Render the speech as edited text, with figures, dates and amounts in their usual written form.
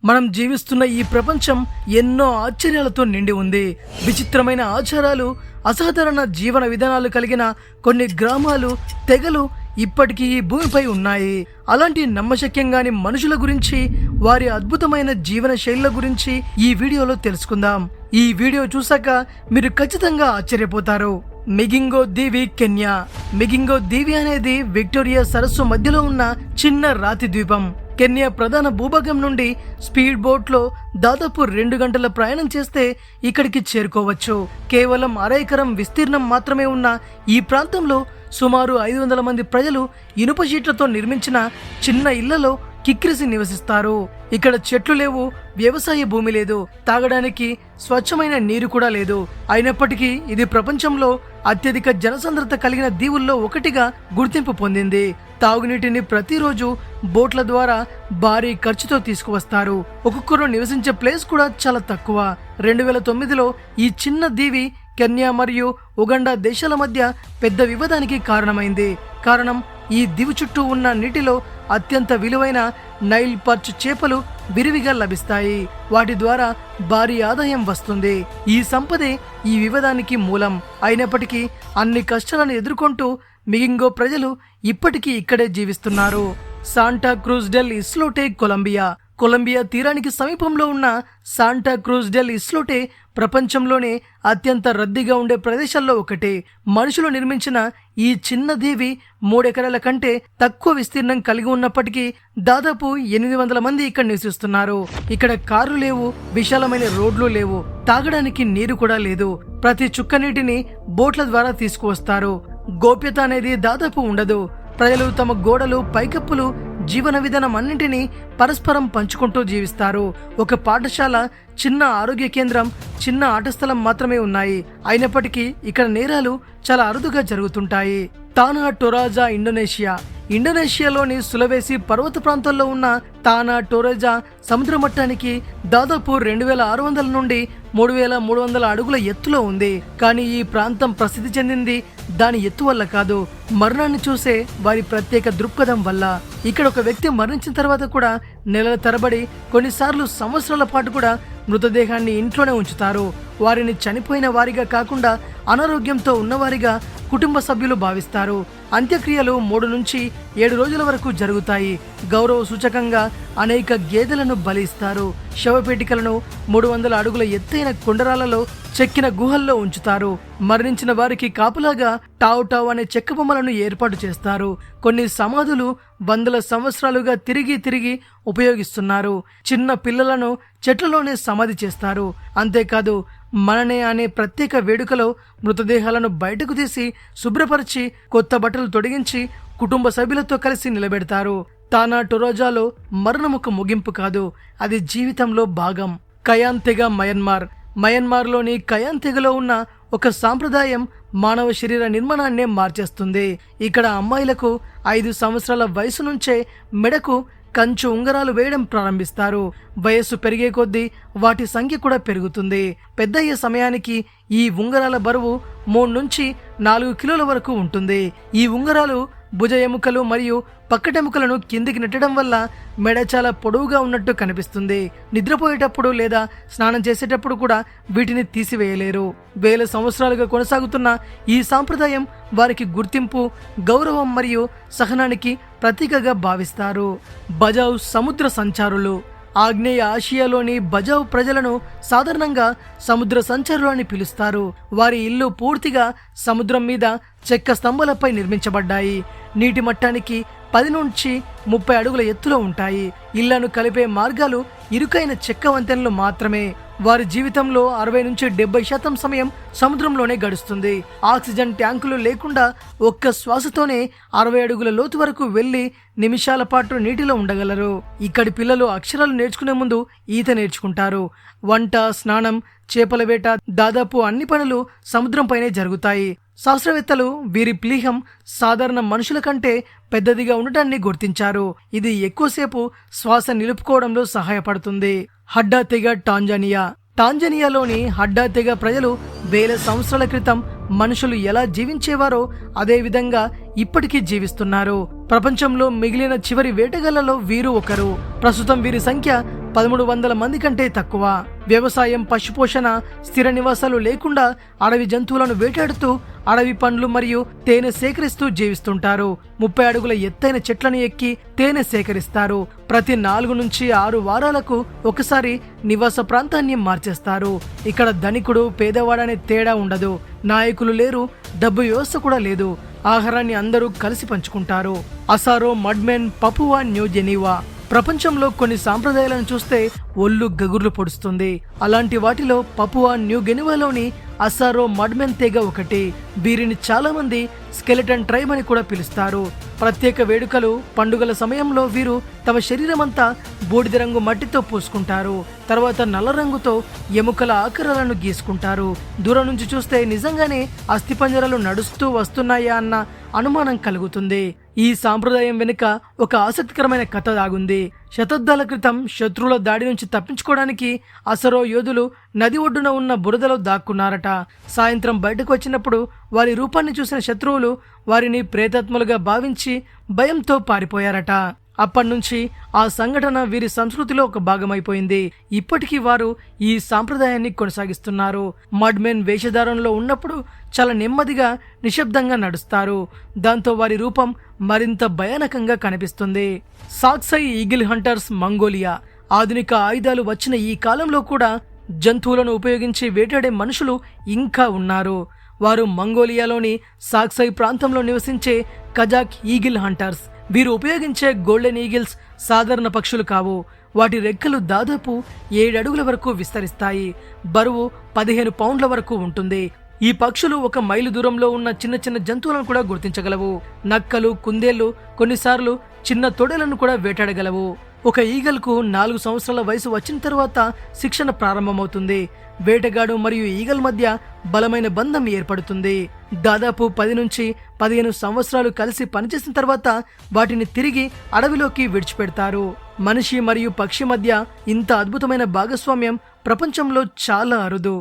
మనం జీవిస్తున్న ఈ ప్రపంచం ఎన్నో ఆశ్చర్యాలతో నిండి ఉంది. విచిత్రమైన ఆచారాలు, అసాధారణ జీవన విధానాలు కలిగిన కొన్ని గ్రామాలు, తెగలు ఇప్పటికీ ఈ భూమిపై ఉన్నాయి. అలాంటి నమ్మశక్యంగాని మనుషుల గురించి, వారి అద్భుతమైన జీవన శైలుల గురించి ఈ వీడియోలో తెలుసుకుందాం. ఈ వీడియో చూసాక మీరు ఖచ్చితంగా ఆశ్చర్యపోతారు. మిగింగో దీవి, కెన్యా. మిగింగో దీవి అనేది విక్టోరియా సరస్సు మధ్యలో ఉన్న చిన్న రాతి ద్వీపం. కెన్యా ప్రధాన భూభాగం నుండి స్పీడ్ బోట్ లో దాదాపు 2 గంటల ప్రయాణం చేస్తే ఇక్కడికి చేరుకోవచ్చు. కేవలం 1/2 ఎకరం విస్తీర్ణం మాత్రమే ఉన్న ఈ ప్రాంతంలో సుమారు 500 మంది ప్రజలు ఇనుప షీట్లతో నిర్మించిన చిన్న ఇళ్లలో కిక్కిరిసి నివసిస్తారు. ఇక్కడ చెట్లు లేవు, వ్యవసాయ భూమి లేదు, తాగడానికి స్వచ్ఛమైన నీరు కూడా లేదు. అయినప్పటికీ ఇది ప్రపంచంలో అత్యధిక జనసాంద్రత కలిగిన దీవుల్లో ఒకటిగా గుర్తింపు పొందింది. తాగునీటిని ప్రతిరోజు బోట్ల ద్వారా భారీ ఖర్చుతో తీసుకువస్తారు. ఒక్కొక్కరు నివసించే ప్లేస్ కూడా చాలా తక్కువ. 2009లో ఈ చిన్న దీవి కెన్యా మరియు ఉగండా దేశాల మధ్య పెద్ద వివాదానికి కారణమైంది. కారణం, ఈ దివి చుట్టూ ఉన్న నీటిలో అత్యంత విలువైన నైల్ పర్చ్ చేపలు విరివిగా లభిస్తాయి. వాటి ద్వారా భారీ ఆదాయం వస్తుంది. ఈ సంపదే ఈ వివాదానికి మూలం. అయినప్పటికీ అన్ని కష్టాలను ఎదుర్కొంటూ మిగింగో ప్రజలు ఇప్పటికీ ఇక్కడే జీవిస్తున్నారు. Santa Cruz del Islote, Colombia. Colombia తీరానికి సమీపంలో ఉన్న శాంటా క్రూజ్ డెల్ ఇస్లోటే ప్రపంచంలోనే అత్యంత రద్దీగా ఉండే ప్రదేశాల్లో ఒకటి. మనుషులు నిర్మించిన ఈ చిన్న దీవి 3 ఎకరాల కంటే తక్కువ విస్తీర్ణం కలిగి ఉన్నప్పటికీ దాదాపు 800 మంది ఇక్కడ నివసిస్తున్నారు. ఇక్కడ కార్లు లేవు, విశాలమైన రోడ్లు లేవు, తాగడానికి నీరు కూడా లేదు. ప్రతి చుక్క నీటిని బోట్ల ద్వారా తీసుకువస్తారు. గోప్యత అనేది దాదాపు ఉండదు. ప్రజలు తమ గోడలు, పైకప్పులు, జీవన విధానం అన్నింటినీ పరస్పరం పంచుకుంటూ జీవిస్తారు. ఒక పాఠశాల, చిన్న ఆరోగ్య కేంద్రం, చిన్న ఆట స్థలం మాత్రమే ఉన్నాయి. అయినప్పటికీ ఇక్కడ నేరాలు చాలా అరుదుగా జరుగుతుంటాయి. తానా టొరాజా, ఇండోనేషియా. ఇండోనేషియాలోని సులవేసి పర్వత ప్రాంతాల్లో ఉన్న తానా టొరాజా సముద్ర మట్టానికి దాదాపు 2600 నుండి 3300 అడుగుల ఎత్తులో ఉంది. కానీ ఈ ప్రాంతం ప్రసిద్ధి చెందింది దాని ఎత్తు వల్ల కాదు, మరణాన్ని చూసే వారి ప్రత్యేక దృక్పథం వల్ల. ఇక్కడ ఒక వ్యక్తి మరణించిన తర్వాత కూడా నెలల తరబడి, కొన్నిసార్లు సంవత్సరాల పాటు కూడా మృతదేహాన్ని ఇంట్లోనే ఉంచుతారు. వారిని చనిపోయిన వారిగా కాకుండా అనారోగ్యంతో ఉన్నవారిగా కుటుంబ సభ్యులు భావిస్తారు. అంత్యక్రియలు 3 నుంచి 7 రోజుల వరకు జరుగుతాయి. గౌరవ సూచకంగా అనేక గేదెలను బలిస్తారు. శవపేటికలను 300 అడుగుల ఎత్తైన కొండరాలలో చెక్కిన గుహల్లో ఉంచుతారు. మరణించిన వారికి కాపులాగా టావ్ టావ్ అనే చెక్క బొమ్మలను ఏర్పాటు చేస్తారు. కొన్ని సమాధులు వందల సంవత్సరాలుగా తిరిగి ఉపయోగిస్తున్నారు. చిన్న పిల్లలను చెట్లలోనే సమాధి చేస్తారు. అంతేకాదు, మననే అనే ప్రత్యేక వేడుకలో మృతదేహాలను బయటకు తీసి శుభ్రపరిచి కొత్త బట్టలు తొడిగించి కుటుంబ సభ్యులతో కలిసి నిలబెడతారు. తానా టొరాజాలో మరణం ఒక ముగింపు కాదు, అది జీవితంలో భాగం. కయాన్ తెగ, మయన్మార్. మయన్మార్లోని కయాన్ తెగలో ఉన్న ఒక సాంప్రదాయం మానవ శరీర నిర్మాణాన్నే మార్చేస్తుంది. ఇక్కడ అమ్మాయిలకు 5 సంవత్సరాల వయసు నుంచే మెడకు కంచు ఉంగరాలు వేయడం ప్రారంభిస్తారు. వయస్సు పెరిగే కొద్దీ వాటి సంఖ్య కూడా పెరుగుతుంది. పెద్దయ్యే సమయానికి ఈ ఉంగరాల బరువు 3 నుంచి 4 కిలోల వరకు ఉంటుంది. ఈ ఉంగరాలు భుజ ఎముకలు మరియు పక్కటెముకలను కిందికి నెట్టడం వల్ల మెడ చాలా పొడవుగా ఉన్నట్టు కనిపిస్తుంది. నిద్రపోయేటప్పుడు లేదా స్నానం చేసేటప్పుడు కూడా వీటిని తీసివేయలేరు. వేల సంవత్సరాలుగా కొనసాగుతున్న ఈ సాంప్రదాయం వారికి గుర్తింపు, గౌరవం మరియు సహనానికి ప్రతీకగా భావిస్తారు. బజావ్, సముద్ర సంచారులు. ఆగ్నేయ ఆసియాలోని బజావ్ ప్రజలను సాధారణంగా సముద్ర సంచారులు అని పిలుస్తారు. వారి ఇల్లు పూర్తిగా సముద్రం మీద చెక్క స్తంభాలపై నిర్మించబడ్డాయి. నీటి మట్టానికి 10 నుంచి 30 అడుగుల ఎత్తులో ఉంటాయి. ఇళ్లను కలిపే మార్గాలు ఇరుకైన చెక్క వంతెనలు మాత్రమే. వారి జీవితంలో 60 నుంచి 70% సమయం సముద్రంలోనే గడుస్తుంది. ఆక్సిజన్ ట్యాంకులు లేకుండా ఒక్క శ్వాసతోనే 60 అడుగుల లోతు వరకు వెళ్లి నిమిషాల పాటు నీటిలో ఉండగలరు. ఇక్కడి పిల్లలు అక్షరాలు నేర్చుకునే ముందు ఈత నేర్చుకుంటారు. వంట, స్నానం, చేపల వేట, దాదాపు అన్ని పనులు సముద్రంపైనే జరుగుతాయి. శాస్త్రవేత్తలు వీరి ప్లీహం సాధారణ మనుషుల కంటే పెద్దదిగా ఉండటాన్ని గుర్తించారు. ఇది ఎక్కువసేపు శ్వాస నిలుపుకోవడంలో సహాయపడుతుంది. హడ్డా తెగ, టాంజానియా. టాంజానియాలోని హడ్డా తెగ ప్రజలు వేల సంవత్సరాల క్రితం మనుషులు ఎలా జీవించేవారో అదే విధంగా ఇప్పటికీ జీవిస్తున్నారు. ప్రపంచంలో మిగిలిన చివరి వేటగాళ్లలో వీరు ఒకరు. ప్రస్తుతం వీరి సంఖ్య 1300 మంది కంటే తక్కువ. వ్యవసాయం, పశుపోషణ, స్థిర నివాసాలు లేకుండా అడవి జంతువులను వేటాడుతూ అడవి పండ్లు మరియు తేనె సేకరిస్తూ జీవిస్తుంటారు. 30 అడుగుల ఎత్తైన చెట్లను ఎక్కి తేనె సేకరిస్తారు. ప్రతి 4 నుంచి 6 వారాలకు ఒకసారి నివాస ప్రాంతాన్ని మార్చేస్తారు. ఇక్కడ ధనికుడు పేదవాడనే తేడా ఉండదు. నాయకులు లేరు, డబ్బు వ్యవస్థ కూడా లేదు. ఆహారాన్ని అందరూ కలిసి పంచుకుంటారు. అసారో మడ్మెన్, పపువా న్యూ గినివా. ప్రపంచంలో కొన్ని సాంప్రదాయాలను చూస్తే ఒళ్ళు గగుర్లు పొడుస్తుంది. అలాంటి వాటిలో పపువా న్యూ గినివాలోని అసారో మడ్మెన్ తెగ ఒకటి. వీరిని చాలా మంది స్కెలిటన్ ట్రైబ్ అని కూడా పిలుస్తారు. ప్రత్యేక వేడుకలు, పండుగల సమయంలో వీరు తమ శరీరమంతా బూడిద రంగు మట్టితో పూసుకుంటారు. తర్వాత నల్ల రంగుతో ఎముకల ఆకారాలను గీసుకుంటారు. దూరం నుంచి చూస్తే నిజంగానే అస్థిపంజరాలు నడుస్తూ వస్తున్నాయా అన్న అనుమానం కలుగుతుంది. ఈ సాంప్రదాయం వెనుక ఒక ఆసక్తికరమైన కథ దాగుంది. శతాబ్దాల క్రితం శత్రువుల దాడి నుంచి తప్పించుకోవడానికి అసరో యోధులు నది ఒడ్డున ఉన్న బురదలో దాక్కున్నారట. సాయంత్రం బయటకు వచ్చినప్పుడు వారి రూపాన్ని చూసిన శత్రువులు వారిని ప్రేతాత్మలుగా భావించి భయంతో పారిపోయారట. అప్పటినుంచి ఆ సంఘటన వీరి సంస్కృతిలో ఒక భాగమైపోయింది. ఇప్పటికీ వారు ఈ సాంప్రదాయాన్ని కొనసాగిస్తున్నారు. మడ్మెన్ వేషధారణలో ఉన్నప్పుడు చాలా నెమ్మదిగా, నిశ్శబ్దంగా నడుస్తారు. దాంతో వారి రూపం మరింత భయానకంగా కనిపిస్తుంది. సాక్సై ఈగిల్ హంటర్స్, మంగోలియా. ఆధునిక ఆయుధాలు వచ్చిన ఈ కాలంలో కూడా జంతువులను ఉపయోగించి వేటాడే మనుషులు ఇంకా ఉన్నారు. వారు మంగోలియాలోని సాక్సై ప్రాంతంలో నివసించే కజాక్ ఈగిల్ హంటర్స్. వీరు ఉపయోగించే గోల్డెన్ ఈగిల్స్ సాధారణ పక్షులు కావు. వాటి రెక్కలు దాదాపు 7 అడుగుల వరకు విస్తరిస్తాయి. బరువు 15 పౌండ్ల వరకు ఉంటుంది. ఈ పక్షులు 1 మైలు దూరంలో ఉన్న చిన్న చిన్న జంతువులను కూడా గుర్తించగలవు. నక్కలు, కుందేళ్లు, కొన్నిసార్లు చిన్న తొడేలను కూడా వేటాడగలవు. ఒక ఈగల్కు 4 సంవత్సరాల వయసు వచ్చిన తర్వాత శిక్షణ ప్రారంభమవుతుంది. వేటగాడు మరియు ఈగల్ మధ్య బలమైన బంధం ఏర్పడుతుంది. దాదాపు 10 నుంచి 15 సంవత్సరాలు కలిసి పనిచేసిన తర్వాత వాటిని తిరిగి అడవిలోకి విడిచిపెడతారు. మనిషి మరియు పక్షి మధ్య ఇంత అద్భుతమైన భాగస్వామ్యం ప్రపంచంలో చాలా అరుదు.